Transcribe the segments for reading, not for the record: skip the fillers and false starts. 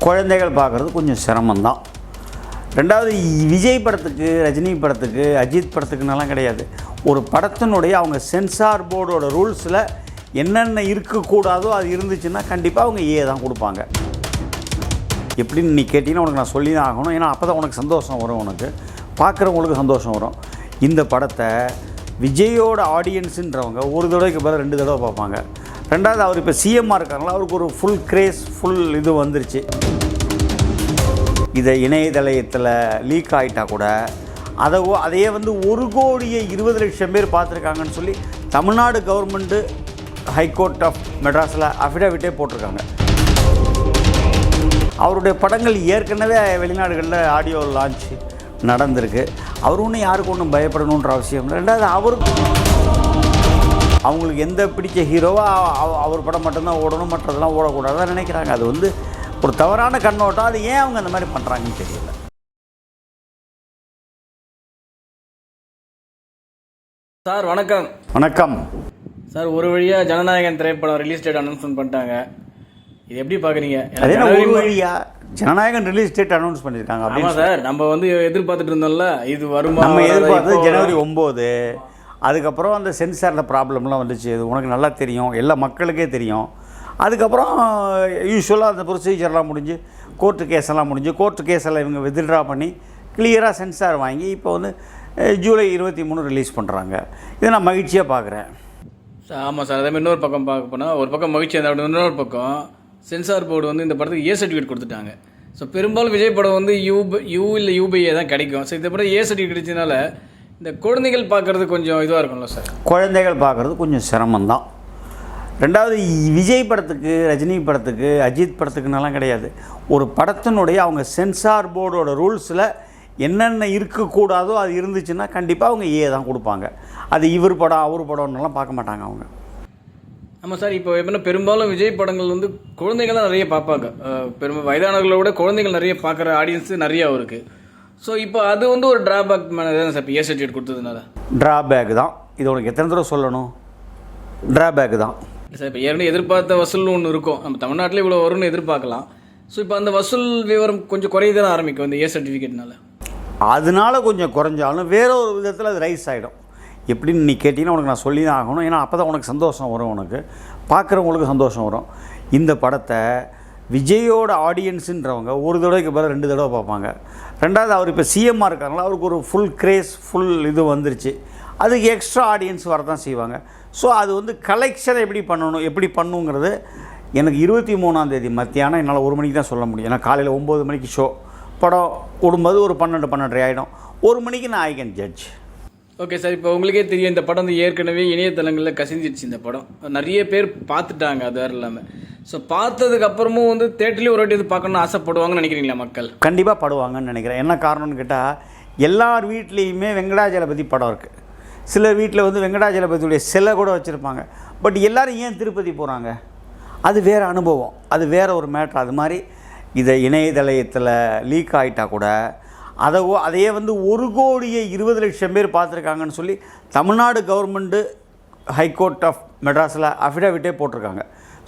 குழந்தைகள் பார்க்குறது கொஞ்சம் சிரமம்தான். ரெண்டாவது, விஜய் படத்துக்கு, ரஜினி படத்துக்கு, அஜித் படத்துக்குன்னெல்லாம் கிடையாது. ஒரு படத்தினுடைய அவங்க சென்சார் போர்டோட ரூல்ஸில் என்னென்ன இருக்கக்கூடாதோ அது இருந்துச்சுன்னா கண்டிப்பாக அவங்க தான் கொடுப்பாங்க. எப்படின்னு நீ கேட்டிங்கன்னா உனக்கு நான் சொல்லி தான் ஆகணும். ஏன்னா அப்போ தான் உனக்கு சந்தோஷம் வரும், உனக்கு பார்க்குறவங்களுக்கு சந்தோஷம் வரும். இந்த படத்தை விஜயோட ஆடியன்ஸுன்றவங்க ஒரு தடவைக்கு பதில் 2 தடவை பார்ப்பாங்க. ரெண்டாவது, அவர் இப்போ சிஎம்மாக இருக்காங்களா, அவருக்கு ஒரு ஃபுல் கிரேஸ், ஃபுல் இது வந்துருச்சு. இதை இணையதளத்தில் லீக் ஆகிட்டா கூட அதையே 1,20,00,000 பேர் பார்த்துருக்காங்கன்னு சொல்லி தமிழ்நாடு கவர்மெண்ட்டு ஹைகோர்ட் ஆஃப் மெட்ராஸில் அஃபிடவிட்டே போட்டிருக்காங்க. அவருடைய படங்கள் ஏற்கனவே வெளிநாடுகளில் ஆடியோ லான்ச் நடந்திருக்கு. அவர் ஒன்றும் யாருக்கு ஒன்றும் பயப்படணுன்ற அவசியம் இல்லை. ரெண்டாவது, அவங்களுக்கு எந்த பிடிச்ச ஹீரோவோ அவர் படம் மட்டும்தான் ஓடணும், மற்றதெல்லாம் ஓடக்கூடாதுன்னு நினைக்கிறாங்க. அது ஒரு தவறான கண்ணோட்டம். அது ஏன் அவங்க அந்த மாதிரி பண்ணுறாங்கன்னு தெரியல. சார் வணக்கம். வணக்கம் சார். ஒரு வழியாக ஜனநாயகன் திரைப்படம் ரிலீஸ் டேட் அனௌன்ஸ்மெண்ட் பண்ணிட்டாங்க. இது எப்படி பார்க்குறீங்க? அதே ஒரு வழியாக ஜனநாயகன் ரிலீஸ் டேட் அனௌன்ஸ் பண்ணியிருக்காங்க. ஆமாம் சார், நம்ம எதிர்பார்த்துட்டு இருந்தோம்ல, இது வருமா? நம்ம எதிர்பார்த்தது ஜனவரி 9. அதுக்கப்புறம் அந்த சென்சாரில் ப்ராப்ளம்லாம் வந்துச்சு. அது உனக்கு நல்லா தெரியும், எல்லா மக்களுக்கே தெரியும். அதுக்கப்புறம் யூஸ்வலாக அந்த ப்ரொசீஜர்லாம் முடிஞ்சு, கோர்ட்டு கேஸெல்லாம் முடிஞ்சு, கோர்ட்டு கேஸெல்லாம் இவங்க வித்ட்ரா பண்ணி கிளியராக சென்சார் வாங்கி இப்போ ஜூலை 23 ரிலீஸ் பண்ணுறாங்க. இதை நான் மகிழ்ச்சியாக பார்க்குறேன். ஆமாம் சார். அதேமாதிரி இன்னொரு பக்கம் பார்க்க போனால், ஒரு பக்கம் மகிழ்ச்சி, அந்த இன்னொரு பக்கம் சென்சார் போர்டு இந்த படத்துக்கு சர்டிஃபிகேட் கொடுத்துட்டாங்க. ஸோ பெரும்பாலும் விஜய் படம் யூ இல்லை யூபிஏ தான் கிடைக்கும். ஸோ இந்த படம் சர்டிஃபிகேட் கிடைச்சதுனால இந்த குழந்தைகள் பார்க்குறது கொஞ்சம் இதுவாக இருக்கும்ல சார்? குழந்தைகள் பார்க்குறது கொஞ்சம் சிரமம்தான். ரெண்டாவது, விஜய் படத்துக்கு, ரஜினி படத்துக்கு, அஜித் படத்துக்குன்னெல்லாம் கிடையாது. ஒரு படத்தினுடைய அவங்க சென்சார் போர்டோட ரூல்ஸில் என்னென்ன இருக்கக்கூடாதோ அது இருந்துச்சுன்னா கண்டிப்பாக அவங்க தான் கொடுப்பாங்க. அது இவர் படம் அவர் படம்னெல்லாம் பார்க்க மாட்டாங்க அவங்க. ஆமாம் சார். இப்போ எப்படின்னா பெரும்பாலும் விஜய் படங்கள் குழந்தைகள் தான் நிறைய பார்ப்பாங்க. வயதானவர்களை விட குழந்தைகள் நிறைய பார்க்குற ஆடியன்ஸ் நிறையா இருக்குது. ஸோ இப்போ அது ஒரு ட்ராபேக் தானே சார்? இப்போ சர்டிஃபிகேட் கொடுத்ததுனால ட்ராபேக் தான். இது உனக்கு எத்தனை தடவை சொல்லணும்? ட்ராபேக் தான் சார். இப்போ ஏற்கனவே எதிர்பார்த்த வசூல்னு ஒன்று இருக்கும். நம்ம தமிழ்நாட்டில் இவ்வளோ வரும்னு எதிர்பார்க்கலாம். ஸோ இப்போ அந்த வசூல் விவரம் கொஞ்சம் குறையதான் ஆரம்பிக்கும் இந்த சர்டிஃபிகேட்னால. அதனால கொஞ்சம் குறைஞ்சாலும் வேற ஒரு விதத்தில் அது ரைஸ் ஆகிடும். எப்படின்னு நீ கேட்டிங்கன்னா உனக்கு நான் சொல்லி தான் ஆகணும். ஏன்னா அப்போ தான் உனக்கு சந்தோஷம் வரும், உனக்கு பார்க்குறவங்களுக்கு சந்தோஷம் வரும். இந்த படத்தை விஜயோட ஆடியன்ஸுன்றவங்க ஒரு தடவைக்கு பதில் 2 தடவை பார்ப்பாங்க. ரெண்டாவது, அவர் இப்போ சிஎம்மாக இருக்காங்களா, அவருக்கு ஒரு ஃபுல் கிரேஸ், ஃபுல் இது வந்துருச்சு. அதுக்கு எக்ஸ்ட்ரா ஆடியன்ஸ் வரதான் செய்வாங்க. ஸோ அது கலெக்ஷனை எப்படி பண்ணுங்கிறது எனக்கு 23ஆம் தேதி மத்தியானம் என்னால் 1 மணிக்கு தான் சொல்ல முடியும். ஏன்னா காலையில் 9 மணிக்கு ஷோ, படம் ஓடும்போது ஒரு 12-12:30 ஆகிடும். 1 மணிக்கு நான் I can judge. Okay sir. இப்போ உங்களுக்கே தெரியும், இந்த படம் ஏற்கனவே இணையதளங்களில் கசிஞ்சிருச்சு. இந்த படம் நிறைய பேர் பார்த்துட்டாங்க. அது வேறு இல்லாமல் ஸோ பார்த்ததுக்கு அப்புறமும் தேட்டர்லேயும் ஒரு வாட்டி இது பார்க்கணுன்னு ஆசைப்படுவாங்கன்னு நினைக்கிறீங்களா மக்கள்? கண்டிப்பாக படுவாங்கன்னு நினைக்கிறேன். என்ன காரணம்னு கேட்டால், எல்லார் வீட்லேயுமே வெங்கடாஜலபதி படம் இருக்குது. சிலர் வீட்டில் வெங்கடாஜலபதியுடைய சிலை கூட வச்சுருப்பாங்க. பட் எல்லோரும் ஏன் திருப்பதி போகிறாங்க? அது வேறு அனுபவம், அது வேறு ஒரு மேட்ரு. அது மாதிரி இதை இணையதளத்தில் லீக் ஆகிட்டா கூட அதையே 1,20,00,000 பேர் பார்த்துருக்காங்கன்னு சொல்லி தமிழ்நாடு கவர்மெண்ட்டு ஹைகோர்ட் ஆஃப் மெட்ராஸில் அஃபிடவிட்டே போட்டிருக்காங்க.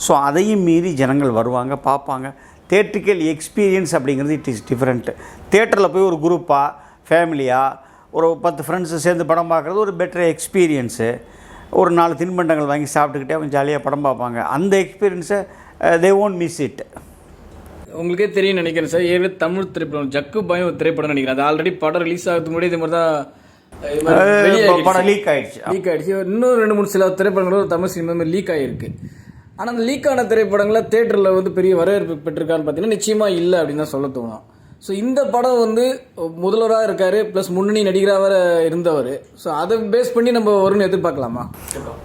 ஸோ அதையும் மீறி ஜனங்கள் வருவாங்க, பார்ப்பாங்க. தேட்ரிக்கல் எக்ஸ்பீரியன்ஸ் அப்படிங்கிறது இட் இஸ் டிஃப்ரெண்ட்டு. தேட்டரில் போய் ஒரு குரூப்பாக, ஃபேமிலியாக, ஒரு 10 ஃப்ரெண்ட்ஸு சேர்ந்து படம் பார்க்குறது ஒரு பெட்டர் எக்ஸ்பீரியன்ஸு. ஒரு 4 தின்பண்டங்கள் வாங்கி சாப்பிட்டுக்கிட்டே அவங்க ஜாலியாக படம் பார்ப்பாங்க. அந்த எக்ஸ்பீரியன்ஸை தே ஓன்ட் மிஸ் இட். உங்களுக்கே தெரியும் நினைக்கிறேன் சார். ஏற்கனவே தமிழ் திரைப்படம் ஜக்கு பாயும் ஒரு திரைப்படம் நினைக்கிறேன். அது ஆல்ரெடி படம் ரிலீஸ் ஆகிறதுக்கு முன்னாடி இது மாதிரி தான் படம் லீக் ஆகிடுச்சு. இன்னும் 2-3 சில திரைப்படங்களும் ஒரு தமிழ் சினிமா லீக் ஆகிருக்கு. ஆனால் அந்த லீக்கான திரைப்படங்களை தேட்டரில் பெரிய வரவேற்பு பெற்றிருக்கான்னு பார்த்தீங்கன்னா நிச்சயமாக இல்லை அப்படின்னு தான் சொல்ல தோணும். ஸோ இந்த படம் முதல்வராக இருக்கார், ப்ளஸ் முன்னணி நடிகராக இருந்தவர். ஸோ அதை பேஸ் பண்ணி நம்ம வரும்னு எதிர்பார்க்கலாமா?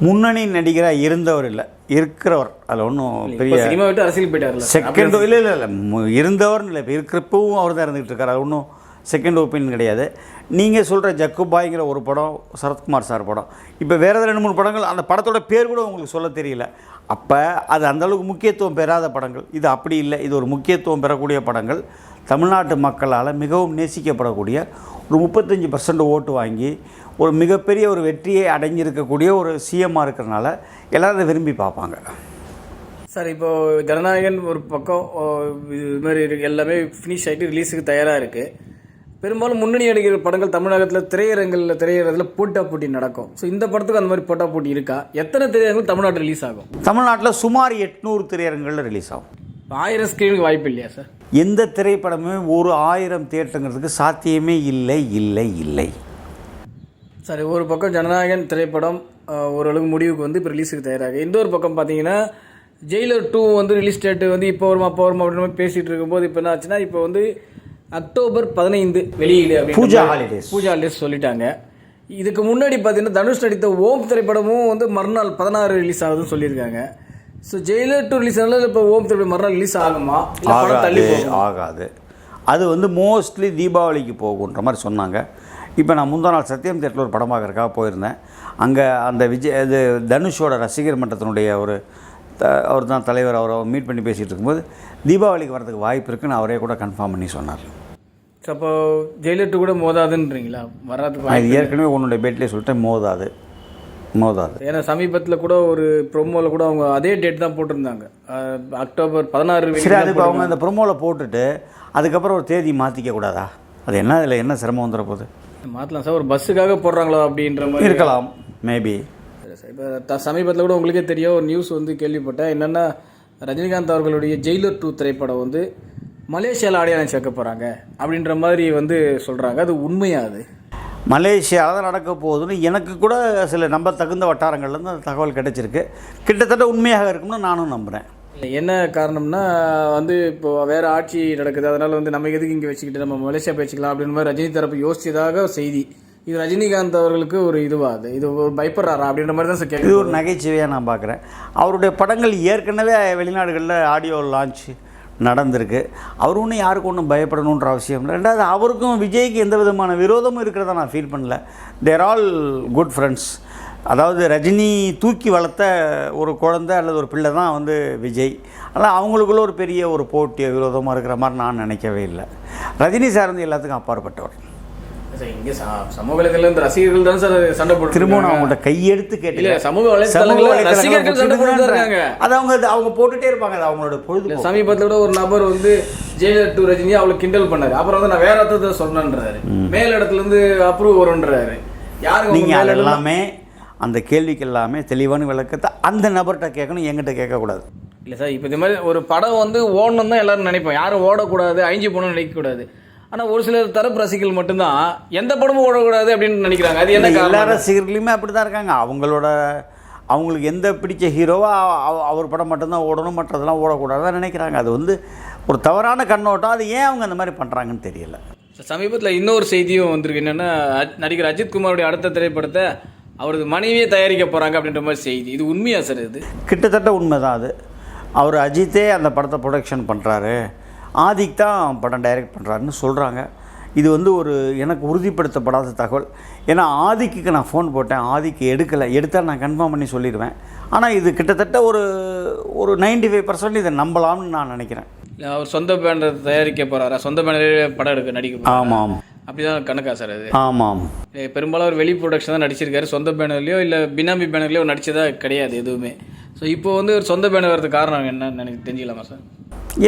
முன்னணி நடிகராக இருந்தவர் இல்லை, இருக்கிறவர். அதில் ஒன்றும் பெரிய சினிமா விட்டு அரசியல் போயிட்டார். செகண்ட் இல்லை இருந்தவர்னு இல்லை, இப்போ இருக்கிறப்பவும் அவர் தான் இருந்துகிட்டு இருக்கார். அது ஒன்றும் செகண்ட் ஒப்பீனியன் கிடையாது. நீங்கள் சொல்கிற ஜக்குபாய்ங்கிற ஒரு படம் சரத்குமார் சார் படம். இப்போ வேறு 2-3 படங்கள், அந்த படத்தோட பேர் கூட உங்களுக்கு சொல்ல தெரியல. அப்போ அது அந்தளவுக்கு முக்கியத்துவம் பெறாத படங்கள். இது அப்படி இல்லை, இது ஒரு முக்கியத்துவம் பெறக்கூடிய படங்கள். தமிழ்நாட்டு மக்களால் மிகவும் நேசிக்கப்படக்கூடிய, ஒரு 35% ஓட்டு வாங்கி ஒரு மிகப்பெரிய ஒரு வெற்றியை அடைஞ்சிருக்கக்கூடிய ஒரு சிஎம்மாக இருக்கிறனால எல்லோரும் அதை விரும்பி பார்ப்பாங்க. சார் இப்போ ஜனநாயகன் ஒரு பக்கம் இது மாதிரி எல்லாமே ஃபினிஷ் ஆகிட்டு ரிலீஸுக்கு தயாராக இருக்குது. பெரும்பாலும் முன்னணி நடிகர் படங்கள் தமிழகத்தில் திரையரங்கில் போட்டா போட்டி நடக்கும். ஸோ இந்த படத்துக்கு அந்த மாதிரி போட்டா போட்டி இருக்கா? எத்தனை திரையரங்குகள் தமிழ்நாட்டில் ரிலீஸ் ஆகும்? தமிழ்நாட்டில் சுமார் 800 திரையரங்குகளில் ரிலீஸ் ஆகும். 1000 ஸ்க்ரீனுக்கு வாய்ப்பு இல்லையா சார்? எந்த திரைப்படமே ஒரு 1000 தியேட்டருங்கிறதுக்கு சாத்தியமே இல்லை. சரி, ஒரு பக்கம் ஜனநாயகன் திரைப்படம் ஓரளவுக்கு முடிவுக்கு வந்து இப்போ ரிலீஸுக்கு தயாராக. இன்னொரு பக்கம் பார்த்தீங்கன்னா ஜெயிலர் 2 வந்து ரிலீஸ் டேட்டு வந்து இப்போ வருமா அப்படின்னு மாதிரி பேசிகிட்டு இருக்கும்போது இப்போ என்ன ஆச்சுன்னா, இப்போ வந்து அக்டோபர் 15 வெளியீடு பூஜா ஹாலிடேஸ் சொல்லிட்டாங்க. இதுக்கு முன்னாடி பார்த்தீங்கன்னா தனுஷ் நடித்த ஓம் திரைப்படமும் வந்து மறுநாள் 16 ரிலீஸ் ஆகுதுன்னு சொல்லியிருக்காங்க. ஸோ ஜெயிலர் 2 ரிலீஸ் ஆனாலும் இப்போ ஓம் திரைப்படம் மறுநாள் ரிலீஸ் ஆகுமா? ஆகாது. அது வந்து மோஸ்ட்லி தீபாவளிக்கு போகுன்ற மாதிரி சொன்னாங்க. இப்போ நான் முந்தா நாள் சத்யம் தேட்டரில் ஒரு படம் பார்க்குறதுக்காக போயிருந்தேன். அங்கே அந்த இது தனுஷோட ரசிகர் மன்றத்தினுடைய அவர் தான் தலைவர், அவரை மீட் பண்ணி பேசிகிட்டு இருக்கும்போது தீபாவளிக்கு வரதுக்கு வாய்ப்பு இருக்குன்னு அவரே கூட கன்ஃபார்ம் பண்ணி சொன்னார். அப்போ ஜெயிலர் 2 கூட மோதாதுன்றீங்களா? வராது. இது ஏற்கனவே உன்னுடைய பேட்டிலே சொல்லிட்டேன், மோதாது. ஏன்னா சமீபத்தில் கூட ஒரு ப்ரொமோவில் கூட அவங்க அதே டேட் தான் போட்டிருந்தாங்க, அக்டோபர் 16. சரி, அதுக்கு அவங்க அந்த ப்ரொமோவில் போட்டுட்டு அதுக்கப்புறம் ஒரு தேதி மாற்றிக்க கூடாதா? அது என்ன, இதில் என்ன சிரமம் வந்துட போகுது? மாற்றலாம் சார். ஒரு பஸ்ஸுக்காக போடுறாங்களோ அப்படின்ற மாதிரி இருக்கலாம், மேபி. இப்போ சமீபத்தில் கூட உங்களுக்கே தெரியும், ஒரு நியூஸ் வந்து கேள்விப்பட்டேன். என்னென்னா, ரஜினிகாந்த் அவர்களுடைய ஜெயிலர் 2 திரைப்படம் வந்து மலேசியாவில் ஆடியன்ஸ் சேர்க்க போகிறாங்க அப்படின்ற மாதிரி வந்து சொல்கிறாங்க. அது உண்மையா? அது மலேசியாவில் தான் நடக்க போகுதுன்னு எனக்கு கூட சில நம்ப தகுந்த வட்டாரங்கள்லேருந்து அந்த தகவல் கிடைச்சிருக்கு. கிட்டத்தட்ட உண்மையாக இருக்கும்னு நானும் நம்புகிறேன். என்ன காரணம்னா வந்து இப்போ வேறு ஆட்சி நடக்குது, அதனால் வந்து நம்ம எதுக்கு இங்கே வச்சுக்கிட்டு நம்ம மலேசியா பேசிக்கலாம் அப்படின்ற மாதிரி ரஜினி தரப்பு யோசிச்சதாக செய்தி. இது ரஜினிகாந்த் அவர்களுக்கு ஒரு இதுவாது, இது ஒரு பயப்படுறாரா அப்படின்ற மாதிரி தான் சார் கேட்குது. இது ஒரு நகைச்சுவையாக நான் பார்க்குறேன். அவருடைய படங்கள் ஏற்கனவே வெளிநாடுகளில் ஆடியோ லான்ச் நடந்திருக்கு. அவர் ஒன்றும் யாருக்கும் ஒன்றும் பயப்படணுன்ற அவசியம் இல்லை. ரெண்டாவது, அவருக்கும் விஜய்க்கு எந்த விதமான விரோதமும் இருக்கிறதா நான் ஃபீல் பண்ணல. தேர் ஆல் குட் ஃப்ரெண்ட்ஸ். அதாவது ரஜினி தூக்கி வளர்த்த ஒரு குழந்தை அல்லது ஒரு பிள்ளை தான் வந்து விஜய். ஆனால் அவங்களுக்குள்ள ஒரு பெரிய ஒரு போட்டியோ விரோதமாக இருக்கிற மாதிரி நான் நினைக்கவே இல்லை. ரஜினி சார் வந்து எல்லாத்துக்கும் அப்பாற்பட்டவர். இங்கே சமூக வலைதளம் இந்த ரசிகர்கள் தான் சார் சண்டை போட்டு திரும்ப நான் அவங்கள்ட்ட கையெடுத்து கேட்டேன். சமூக வலைதளங்கள் அது அவங்க போட்டுகிட்டே இருப்பாங்க. அது அவங்களோட பொழுது. சமீபத்தில் கூட ஒரு நபர் வந்து ஜெயிலர் 2 ரஜினி அவளை கிண்டல் பண்ணாரு. அப்புறம் வந்து நான் வேற அர்த்தத்தை சொன்னேன்றாரு, மேல் இடத்துல இருந்து அப்ரூவ் வரும்ன்றாரு. யாருக்கு நீங்கள் எல்லாமே அந்த கேள்விக்கு எல்லாமே தெளிவான விளக்கத்தை அந்த நபர்கிட்ட கேட்கணும், என்கிட்ட கேட்கக்கூடாது. இல்லை சார், இப்போ இது மாதிரி ஒரு படம் வந்து ஓடணும் தான் எல்லாரும் நினைப்போம். யாரும் ஓடக்கூடாது, அழிஞ்சு போகணும்னு நினைக்கக்கூடாது. ஆனால் ஒரு சில தரப்பு ரசிகர்கள் மட்டும்தான் எந்த படமும் ஓடக்கூடாது அப்படின்னு நினைக்கிறாங்க. அது என்ன? எல்லா ரசிகர்களுமே அப்படி தான் இருக்காங்க. அவங்களுக்கு எந்த பிடிச்ச ஹீரோவோ அவர் படம் மட்டும்தான் ஓடணும், மற்றதெல்லாம் ஓடக்கூடாதுதான் நினைக்கிறாங்க. அது வந்து ஒரு தவறான கண்ணோட்டம். அது ஏன் அவங்க அந்த மாதிரி பண்ணுறாங்கன்னு தெரியல. சமீபத்தில் இன்னொரு செய்தியும் வந்திருக்கு. என்னென்னா, நடிகர் அஜித் குமாரோடைய அடுத்த திரைப்படத்தை அவரது மனைவியே தயாரிக்க போகிறாங்க அப்படின்ற மாதிரி செய்தி. இது உண்மையா சார்? இது கிட்டத்தட்ட உண்மை தான். அது அவர் அஜித்தே அந்த படத்தை ப்ரொடக்ஷன் பண்ணுறாரு, ஆதிக் தான் படம் டைரக்ட் பண்ணுறாருன்னு சொல்கிறாங்க. இது வந்து ஒரு எனக்கு உறுதிப்படுத்தப்படாத தகவல். ஏன்னா ஆதிக்கு நான் ஃபோன் போட்டேன், ஆதிக்கு எடுக்கலை. எடுத்தால் நான் கன்ஃபார்ம் பண்ணி சொல்லிடுவேன். ஆனால் இது கிட்டத்தட்ட ஒரு 95% இதை நம்பலாம்னு நான் நினைக்கிறேன். அவர் சொந்த பேனர் தயாரிக்க போகிறாரா? சொந்த பேனரே படம் எடுக்க நடிக்க? ஆமாம், அப்படிதான் கணக்கா சார் அது? ஆமாம். பெரும்பாலும் அவர் வெளி ப்ரொடக்ஷன் தான் நடிச்சிருக்காரு. சொந்த பேனர்லையோ இல்லை பினாமி பேனர்லையோ நடிச்சதா கிடையாது எதுவுமே. ஸோ இப்போ வந்து ஒரு சொந்த பேனர் வரதுக்கு காரணம் என்னன்னு எனக்கு தெரிஞ்சிக்கலாமா சார்?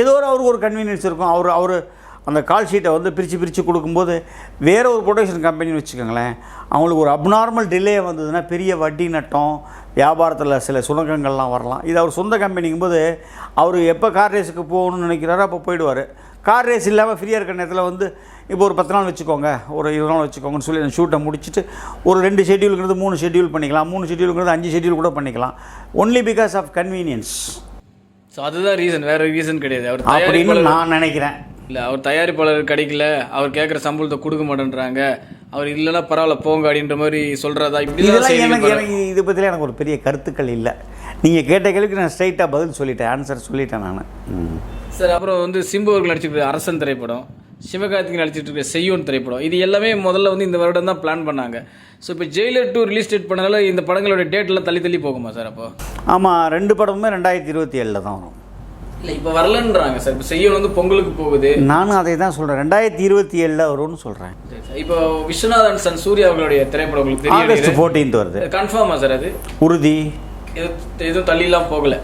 ஏதோ அவருக்கு ஒரு கன்வீனியன்ஸ் இருக்கும். அவர் அந்த கால் ஷீட்டை வந்து பிரித்து கொடுக்கும்போது வேறு ஒரு ப்ரொடக்ஷன் கம்பெனின்னு வச்சுக்கோங்களேன், அவங்களுக்கு ஒரு அப்நார்மல் டிலே வந்ததுன்னா பெரிய வட்டி நட்டம், வியாபாரத்தில் சில சுணக்கங்கள்லாம் வரலாம். இது அவர் சொந்த கம்பெனிங்கும்போது அவர் எப்போ கார் ரேஸுக்கு போகணும்னு நினைக்கிறாரோ அப்போ போயிடுவார். கார் ரேஸ் இல்லாமல் ஃப்ரீயாக இருக்கிற நேரத்தில் வந்து இப்போ ஒரு 10 நாள் வச்சுக்கோங்க, ஒரு 20 நாள் வச்சுக்கோங்கன்னு சொல்லி அந்த ஷூட்டை முடிச்சுட்டு ஒரு 2 ஷெட்யூலுங்கிறது 3 ஷெட்யூல் பண்ணிக்கலாம், 3 ஷெட்யூலுங்கிறது 5 ஷெட்யூல் கூட பண்ணிக்கலாம். Only because of convenience. So அதுதான் ரீசன், வேறு ரீசன் கிடையாது. அவர் அப்படின்னு நான் நினைக்கிறேன். இல்லை, அவர் தயாரிப்பாளர் கிடைக்கல, அவர் கேட்குற சம்பளத்தை கொடுக்க மாட்டேன்றாங்க, அவர் இல்லைன்னா பரவாயில்ல போங்க அப்படின்ற மாதிரி சொல்கிறதா? இதெல்லாம் எனக்கு இதை பற்றிலாம் எனக்கு ஒரு பெரிய கருத்துக்கள் இல்லை. நீங்கள் கேட்ட கேள்விக்கு நான் ஸ்ட்ரைட்டாக பதில் சொல்லிட்டேன், ஆன்சர் சொல்லிட்டேன் நான். சார், அப்புறம் வந்து சிம்பு அவர்கள் நடிச்சிருக்கிற அரசன் திரைப்படம், சிவகார்த்திகேயன் நடிச்சிட்டு இருக்கிற செய்யோன் திரைப்படம், இது எல்லாமே முதல்ல வந்து இந்த வருடம் தான் பிளான் பண்ணாங்க. ஸோ இப்போ ஜெயிலர் 2 ரிலீஸ் டேட் பண்ணனால இந்த படங்களோட டேட்லாம் தள்ளி போகுமா சார்? அப்போ ஆமாம், 2 படமுமே 2027 தான் வரும். இல்லை, இப்போ வரலன்றாங்க சார். இப்போ செய்யோன் வந்து பொங்கலுக்கு போகுது. நானும் அதை தான் சொல்கிறேன், 2027 வரும்னு சொல்கிறேன். இப்போ விஸ்வநாதன் சன் சூர்யா அவர்களுடைய திரைப்படம் உங்களுக்கு தெரியும், ஆகஸ்ட் 14 வருது. கன்ஃபார்மா சார்? அது உறுதி. எதுவும் தள்ளிலாம் போகலை.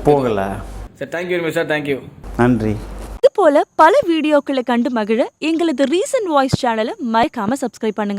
Sir thank you very much sir, thank you. நன்றி. இது போல பல வீடியோக்களை கண்டு மகிழ எங்களது ரீசன்ட் வாய்ஸ் சேனலை மறக்காம சப்ஸ்கிரைப் பண்ணுங்க.